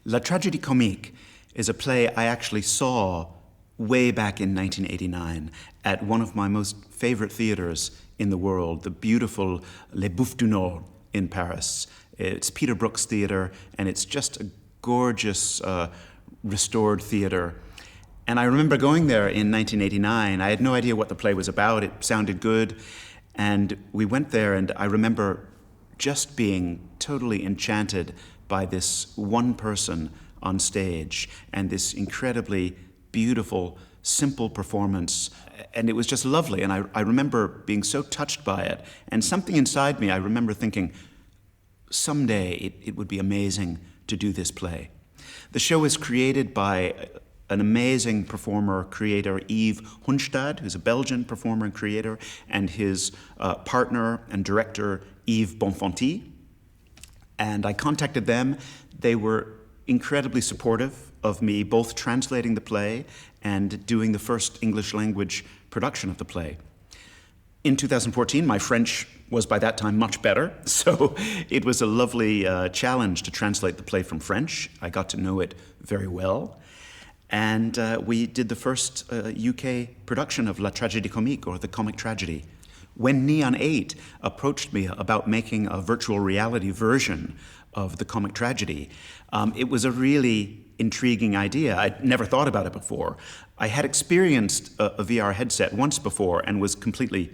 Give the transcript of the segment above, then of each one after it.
La Tragédie Comique is a play I actually saw way back in 1989 at one of my most favorite theaters in the world, the beautiful Les Bouffes du Nord in Paris. It's Peter Brook's theater, and it's just a gorgeous restored theater. And I remember going there in 1989. I had no idea what the play was about. It sounded good. And we went there, and I remember just being totally enchanted by this one person on stage and this incredibly beautiful, simple performance. And it was just lovely. And I remember being so touched by it. And something inside me, I remember thinking, someday it would be amazing to do this play. The show was created by an amazing performer, creator, Yves Hunstad, who's a Belgian performer and creator, and his partner and director, Yves Bonfanti. And I contacted them. They were incredibly supportive of me both translating the play and doing the first English language production of the play. In 2014, my French was by that time much better, so it was a lovely challenge to translate the play from French. I got to know it very well. And we did the first UK production of La Tragédie Comique, or the comic tragedy. When Neon 8 approached me about making a virtual reality version of the comic tragedy, it was a really intriguing idea. I'd never thought about it before. I had experienced a VR headset once before and was completely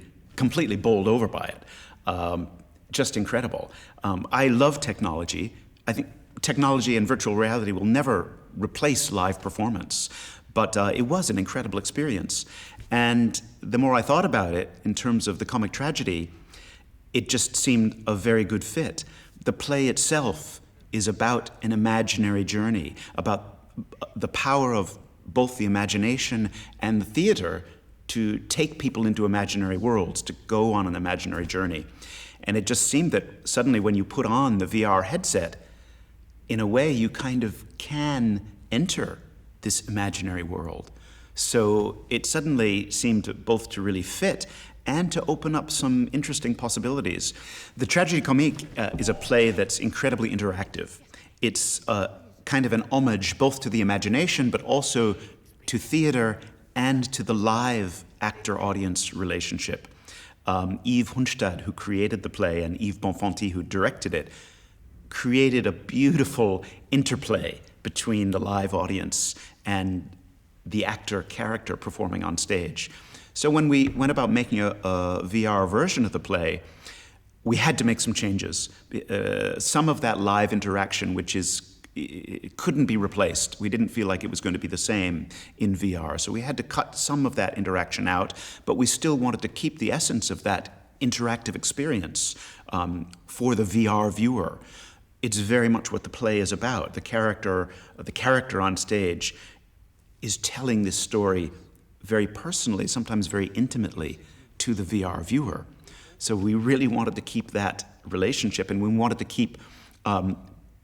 bowled over by it. Just incredible. I love technology. I think technology and virtual reality will never replace live performance, but it was an incredible experience. And the more I thought about it in terms of the comic tragedy, it just seemed a very good fit. The play itself is about an imaginary journey, about the power of both the imagination and the theater to take people into imaginary worlds, to go on an imaginary journey. And it just seemed that suddenly when you put on the VR headset, in a way you kind of can enter this imaginary world. So it suddenly seemed both to really fit and to open up some interesting possibilities. The Tragédie Comique is a play that's incredibly interactive. It's kind of an homage both to the imagination but also to theater and to the live actor-audience relationship. Yves Hunstad, who created the play, and Yves Bonfanti, who directed it, created a beautiful interplay between the live audience and the actor-character performing on stage. So when we went about making a VR version of the play, we had to make some changes. Some of that live interaction, it couldn't be replaced. We didn't feel like it was going to be the same in VR. So we had to cut some of that interaction out, but we still wanted to keep the essence of that interactive experience for the VR viewer. It's very much what the play is about. The character on stage is telling this story very personally, sometimes very intimately, to the VR viewer. So we really wanted to keep that relationship, and we wanted to keep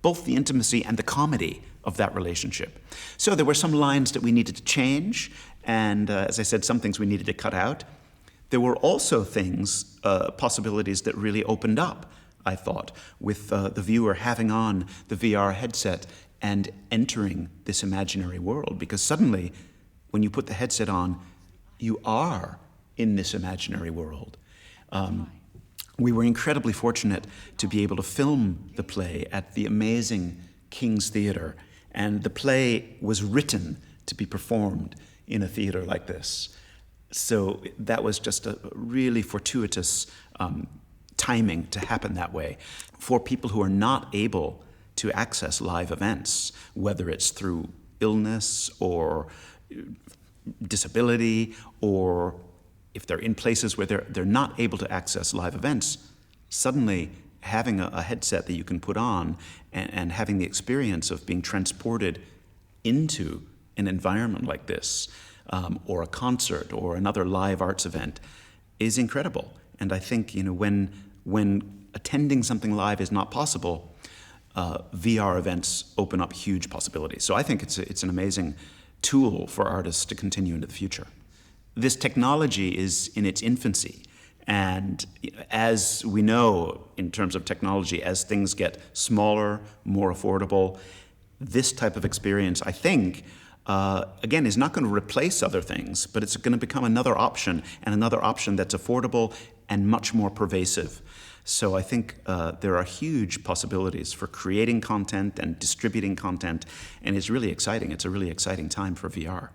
both the intimacy and the comedy of that relationship. So there were some lines that we needed to change, and as I said, some things we needed to cut out. There were also things, possibilities that really opened up, I thought, with the viewer having on the VR headset and entering this imaginary world, because suddenly, when you put the headset on, you are in this imaginary world. We were incredibly fortunate to be able to film the play at the amazing King's Theatre, and the play was written to be performed in a theatre like this. So that was just a really fortuitous timing to happen that way. For people who are not able to access live events, whether it's through illness or disability, or if they're in places where they're not able to access live events, suddenly having a headset that you can put on and having the experience of being transported into an environment like this, or a concert or another live arts event, is incredible. And I think, when attending something live is not possible, VR events open up huge possibilities. So I think it's an amazing tool for artists to continue into the future. This technology is in its infancy, and as we know in terms of technology, as things get smaller, more affordable, this type of experience, I think, again, is not going to replace other things, but it's going to become another option, and another option that's affordable and much more pervasive. So I think there are huge possibilities for creating content and distributing content, and it's really exciting. It's a really exciting time for VR.